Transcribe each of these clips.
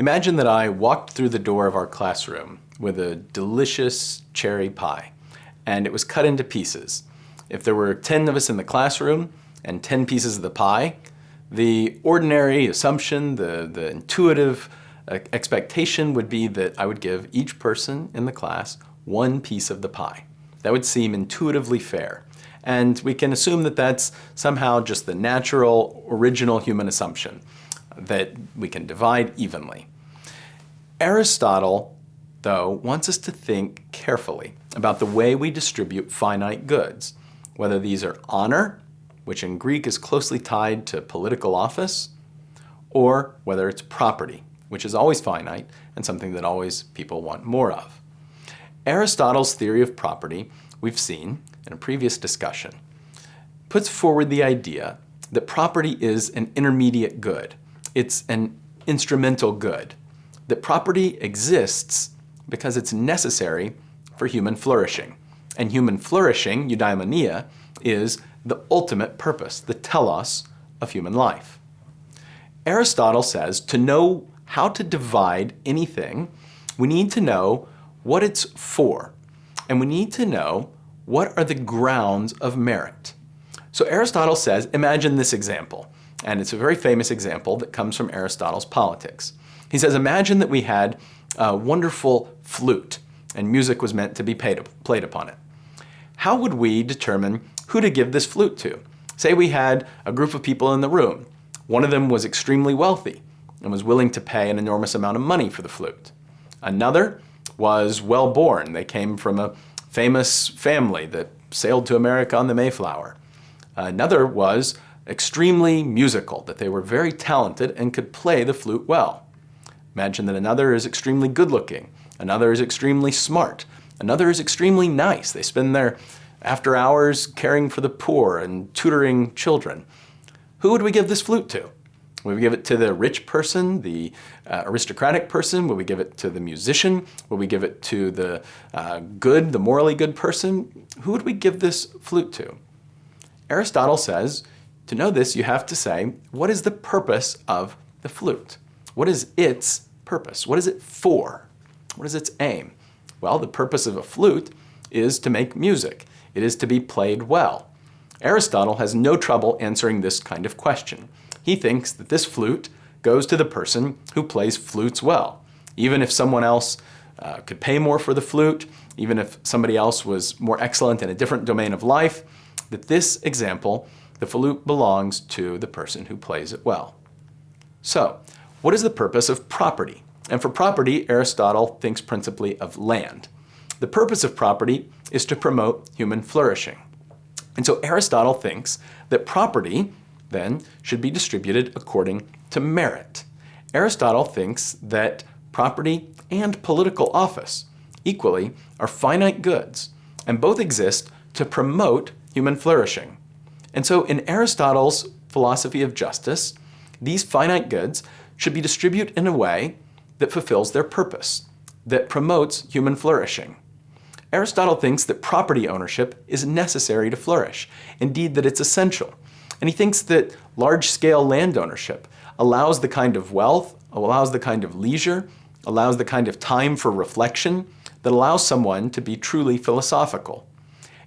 Imagine that I walked through the door of our classroom with a delicious cherry pie, and it was cut into pieces. If there were 10 of us in the classroom and 10 pieces of the pie, the ordinary assumption, the intuitive expectation would be that I would give each person in the class one piece of the pie. That would seem intuitively fair. And we can assume that that's somehow just the natural, original human assumption, that we can divide evenly. Aristotle, though, wants us to think carefully about the way we distribute finite goods, whether these are honor, which in Greek is closely tied to political office, or whether it's property, which is always finite and something that always people want more of. Aristotle's theory of property, we've seen in a previous discussion, puts forward the idea that property is an intermediate good. It's an instrumental good. That property exists because it's necessary for human flourishing. And human flourishing, eudaimonia, is the ultimate purpose, the telos of human life. Aristotle says to know how to divide anything, we need to know what it's for, and we need to know what are the grounds of merit. So Aristotle says, imagine this example, and it's a very famous example that comes from Aristotle's Politics. He says, imagine that we had a wonderful flute, and music was meant to be played upon it. How would we determine who to give this flute to? Say we had a group of people in the room. One of them was extremely wealthy and was willing to pay an enormous amount of money for the flute. Another was well-born. They came from a famous family that sailed to America on the Mayflower. Another was extremely musical, that they were very talented and could play the flute well. Imagine that another is extremely good-looking. Another is extremely smart. Another is extremely nice. They spend their after hours caring for the poor and tutoring children. Who would we give this flute to? Would we give it to the rich person, the aristocratic person? Would we give it to the musician? Would we give it to the the morally good person? Who would we give this flute to? Aristotle says, to know this, you have to say, what is the purpose of the flute? What is its purpose? What is it for? What is its aim? Well, the purpose of a flute is to make music. It is to be played well. Aristotle has no trouble answering this kind of question. He thinks that this flute goes to the person who plays flutes well. Even if someone else could pay more for the flute, even if somebody else was more excellent in a different domain of life, that this example, the flute belongs to the person who plays it well. So, what is the purpose of property? And for property, Aristotle thinks principally of land. The purpose of property is to promote human flourishing. And so Aristotle thinks that property, then, should be distributed according to merit. Aristotle thinks that property and political office, equally, are finite goods, and both exist to promote human flourishing. And so in Aristotle's philosophy of justice, these finite goods should be distributed in a way that fulfills their purpose, that promotes human flourishing. Aristotle thinks that property ownership is necessary to flourish, indeed that it's essential. And he thinks that large-scale land ownership allows the kind of wealth, allows the kind of leisure, allows the kind of time for reflection that allows someone to be truly philosophical.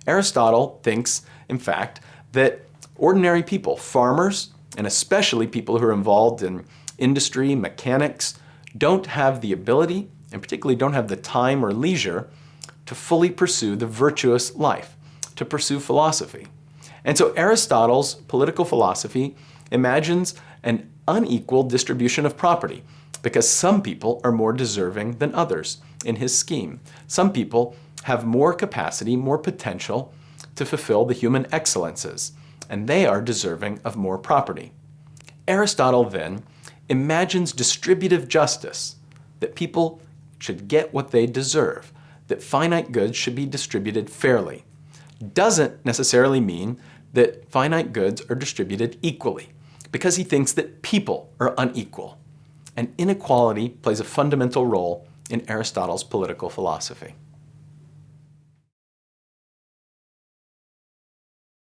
Aristotle thinks, in fact, that ordinary people, farmers, and especially people who are involved in industry, mechanics, don't have the ability, and particularly don't have the time or leisure, to fully pursue the virtuous life, to pursue philosophy. And so Aristotle's political philosophy imagines an unequal distribution of property because some people are more deserving than others in his scheme. Some people have more capacity, more potential to fulfill the human excellences, and they are deserving of more property. Aristotle then imagines distributive justice, that people should get what they deserve, that finite goods should be distributed fairly. Doesn't necessarily mean that finite goods are distributed equally, because he thinks that people are unequal, and inequality plays a fundamental role in Aristotle's political philosophy.